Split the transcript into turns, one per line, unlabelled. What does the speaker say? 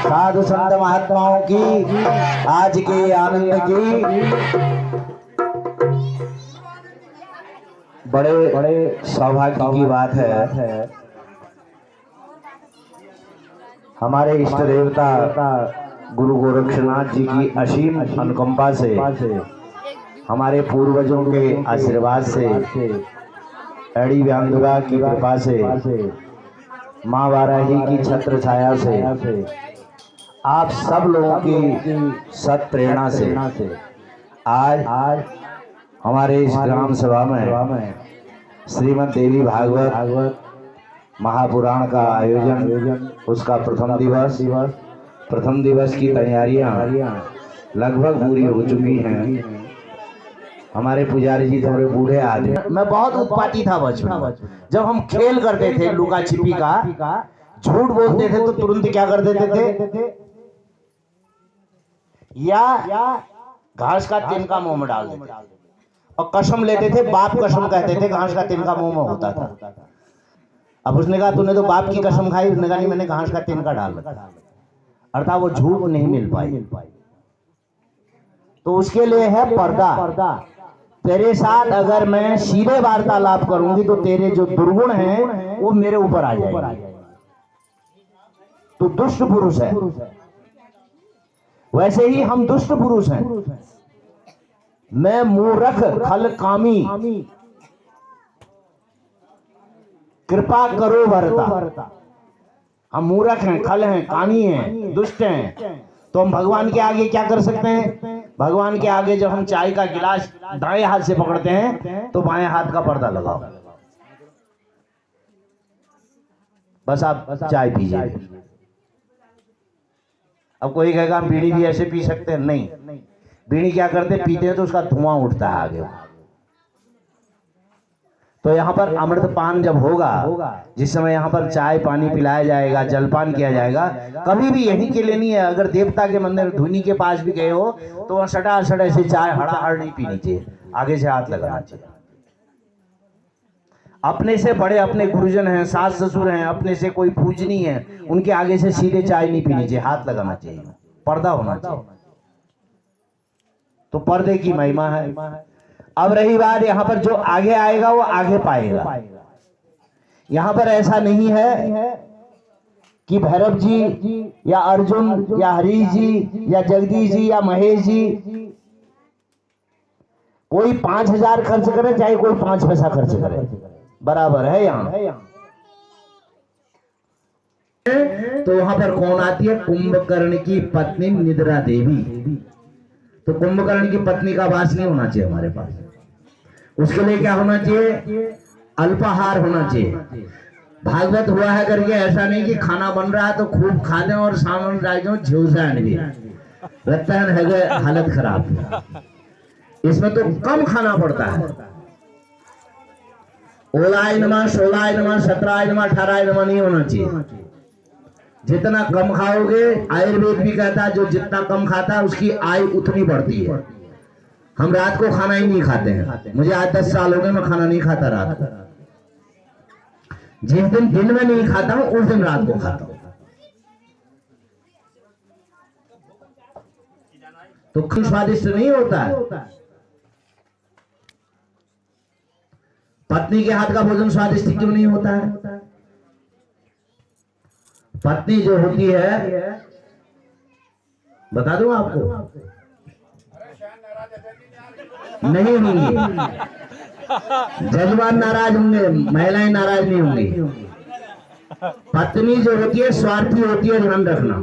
साधु संत महात्माओं की आज के आनंद की बड़े बड़े सौभाग्य की बात है। हमारे इष्ट देवता गुरु गोरक्षनाथ जी की असीम अनुकंपा से, हमारे पूर्वजों के आशीर्वाद से, एड़ी व्यांदुगा की कृपा से, माँ वाराही की छत्र छाया से, आप सब लोगों की सत प्रेरणा से आज हमारे इस ग्राम सभा में श्रीमद् देवी भागवत महापुराण का आयोजन, उसका प्रथम दिवस की तैयारियां लगभग पूरी हो चुकी हैं। हमारे पुजारी जी थोड़े बूढ़े आदमी। मैं बहुत उत्पाती था बचपन में। जब हम खेल करते थे लुका छिपी का, झूठ बोलते थे तो तुरंत क्या कर देते थे, या घास का तिनका मुंह में डाल देते और कसम लेते थे, बाप कसम कहते थे, घास का तिनका मुंह में होता था। अब उसने कहा तूने तो बाप की कसम खाई, उसने कहा नहीं मैंने घास का तिनका डाल रखा, अर्थात वो झूठ नहीं मिल पाई। तो उसके लिए है पर्दा। तेरे साथ अगर मैं सीधे वार्तालाप करूंगी तो तेरे जो दुर्गुण हैं वो मेरे ऊपर आ जाएंगे। तो दुष्ट पुरुष है, वैसे ही हम दुष्ट पुरुष हैं। मैं मूर्ख खल कामी, कृपा करो भरता। हम मूर्ख हैं, खल हैं, कामी हैं, दुष्ट हैं। तो हम भगवान के आगे क्या कर सकते हैं? भगवान के आगे जब हम चाय का गिलास दाएं हाथ से पकड़ते हैं तो बाएं हाथ का पर्दा लगाओ, बस आप चाय पीजिए। अब कोई कहेगा हम बीड़ी भी ऐसे पी सकते हैं? नहीं, बीड़ी क्या करते, पीते हैं तो उसका धुआं उठता है आगे। तो यहाँ पर अमृतपान जब होगा, जिस समय यहाँ पर चाय पानी पिलाया जाएगा, जलपान किया जाएगा, कभी भी यहीं के लिए नहीं है। अगर देवता के मंदिर धुनी के पास भी गए हो तो वहाँ सटा ऐसे चाय हड़ाहड़ नहीं पीनी चाहिए, आगे से हाथ लगाना चाहिए। अपने से बड़े अपने गुरुजन हैं, सास ससुर हैं, अपने से कोई पूजनी है, उनके आगे से सीधे चाय नहीं पीनी चाहिए, हाथ लगाना चाहिए, पर्दा होना चाहिए। तो पर्दे की महिमा है। अब रही बात, यहां पर जो आगे आएगा वो आगे पाएगा। यहां पर ऐसा नहीं है कि भैरव जी या अर्जुन या हरीश जी या जगदीश जी या महेश जी, कोई 5,000 खर्च करे चाहे कोई 5 पैसा खर्च करे, बराबर है। यहां तो वहां पर कौन आती है? कुंभकर्ण की पत्नी निद्रा देवी। तो कुंभकर्ण की पत्नी का वास नहीं होना चाहिए हमारे पास। उसके लिए क्या होना चाहिए? अल्पाहार होना चाहिए। भागवत हुआ है करके ऐसा नहीं कि खाना बन रहा है तो खूब खा दें और सामान डाल दें, झूसा लगता है हालत खराब। इसमें तो कम खाना पड़ता है। 16 16 17 18 नहीं होना चाहिए। जितना कम खाओगे, आयुर्वेद भी कहता है जो जितना कम खाता है उसकी आयु उतनी बढ़ती है। हम रात को खाना ही नहीं खाते हैं। मुझे आज 10 साल हो गए, मैं खाना नहीं खाता रात को। जिस दिन दिन में नहीं खाता हूं उस दिन रात को खाता हूं। तो स्वादिष्ट नहीं होता है। पत्नी के हाथ का भोजन स्वादिष्ट क्यों नहीं होता है? पत्नी जो होती है, बता दूं आपको, नहीं होंगी। जजमान नाराज होंगे, महिलाएं नाराज नहीं होंगी। पत्नी जो होती है स्वार्थी होती है, ध्यान रखना।